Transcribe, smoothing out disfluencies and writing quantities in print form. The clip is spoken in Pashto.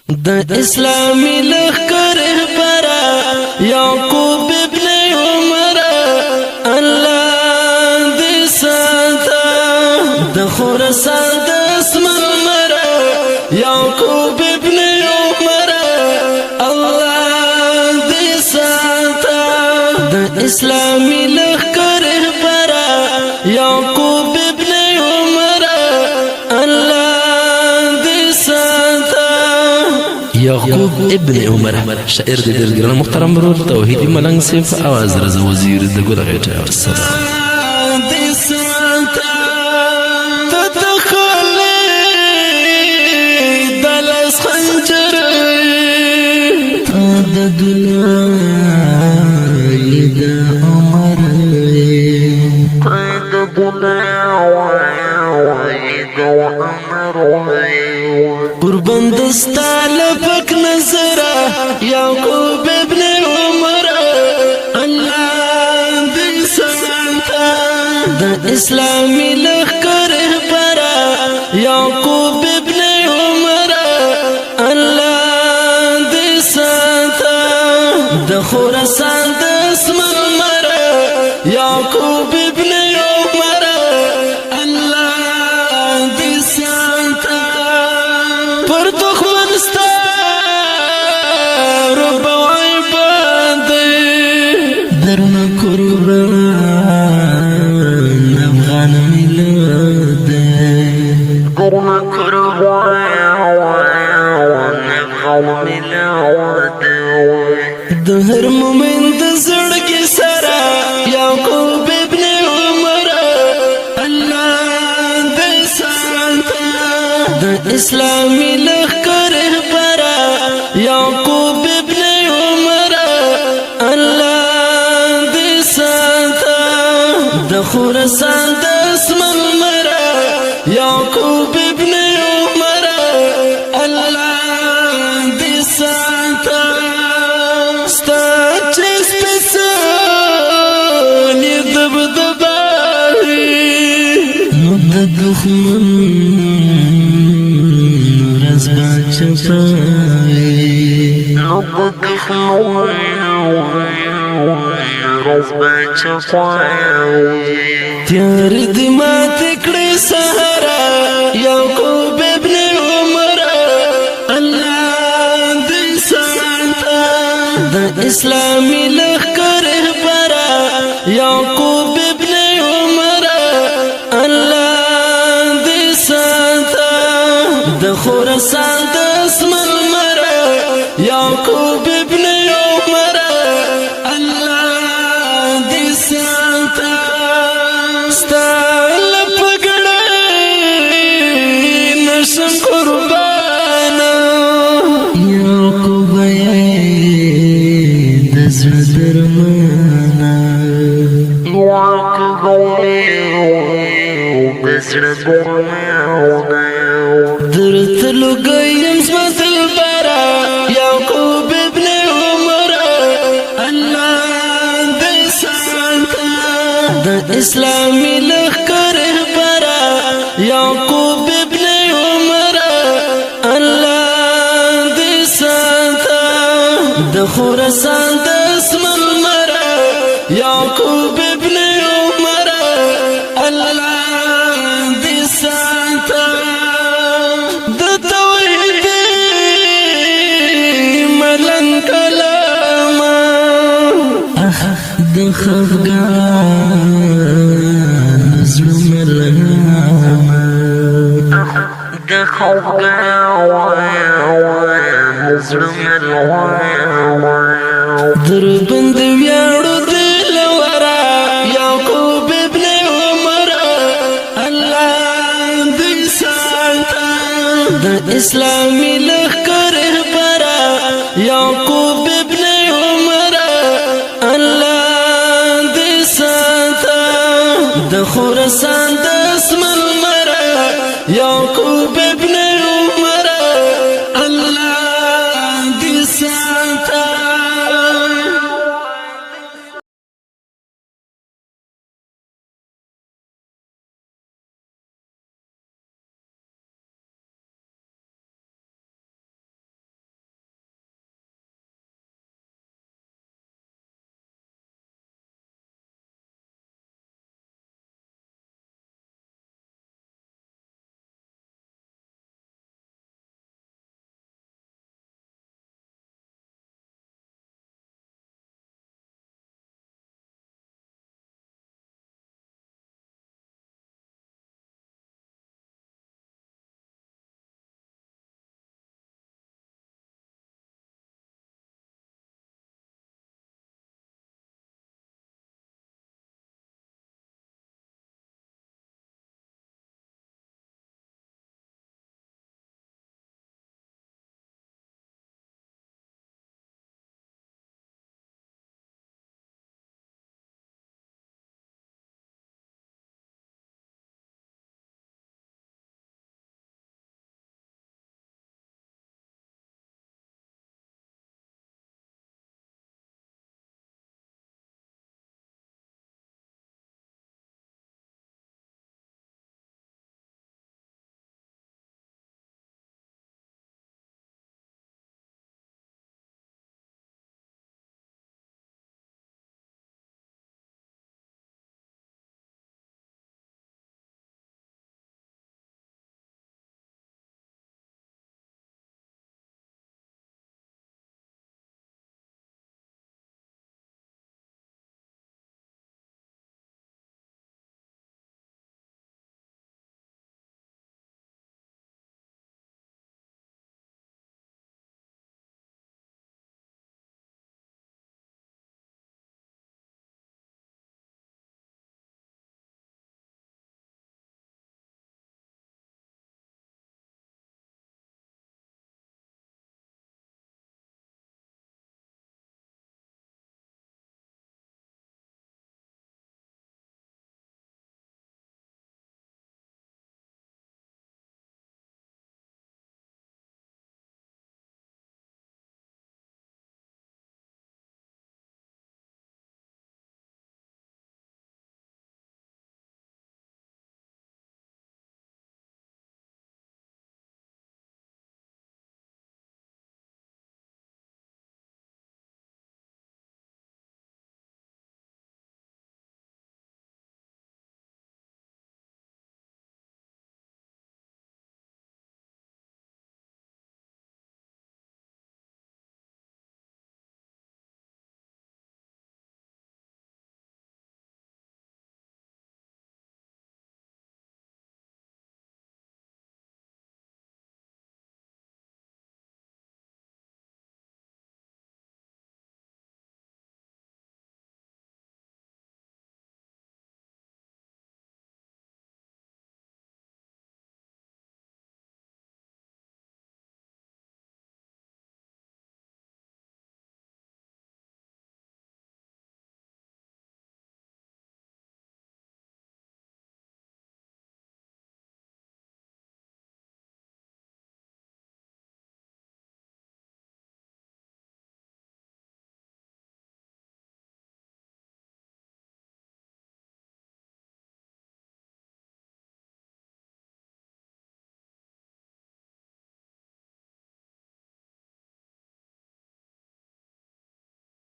د اسلامي لخر برا یعقوب ابن عمر الله دې ساته د خراسان د اسمن مرا یعقوب ابن عمر الله دې ساته د اسلامي لخر برا یعقوب ابن عمر الله یعقوب ابن عمر شاعر دې ډېر ګران محترم ورور توحیدی ملنګ صف आवाज رز وزیر د ګل غټه والسلام دې ساته تدخل دلس خنجر د دنیا د عمر د دنیا قربان دستا لفك نظرة يعقوب ابن عمر الله دي سانتا دا اسلامي لخر برا يعقوب ابن عمر الله دي سانتا دا خراسان دا اسم المرا يعقوب ابن عمر الله دي سانتا پر دخمن ستا رب وعباد درنا قربان افغان ملاد درنا قربان افغان ملاد دهر مومن دزرگ سرا یعقوب ابن عمر الله دي سانتا دا اسلامي لخر برا يعقوب ابن عمر الله دي سانتا دا خراسان دا اسم المرا يعقوب ابن عمر الله دي سانتا ستاچس پسان دبدباهي ند دخمن تیار دی مات کڑی سہرا یعقوب ابن عمر اللہ دی سانتا دا اسلامی لخر برا یعقوب ابن عمر اللہ دی سانتا دا خراسان دا اسم المرا یعقوب ابن عمر اللہ دی سانتا ستال پگڑی نشم قربانا یعقوب دزر درمانا یعقوب دزر درمانا درتلو قیم سمت البرا يعقوب ابن عمر الله دي سانتا دا اسلامي لخر برا يعقوب ابن عمر الله دي سانتا دا خراسان دا اسم المرا يعقوب ابن عمر الله دي سانتا خفقان نزل ملهاما ده خفقان نزل ملهاما دربند ويارو دل ورا يعقوب ابن عمر الله دي سانتا ده اسلامي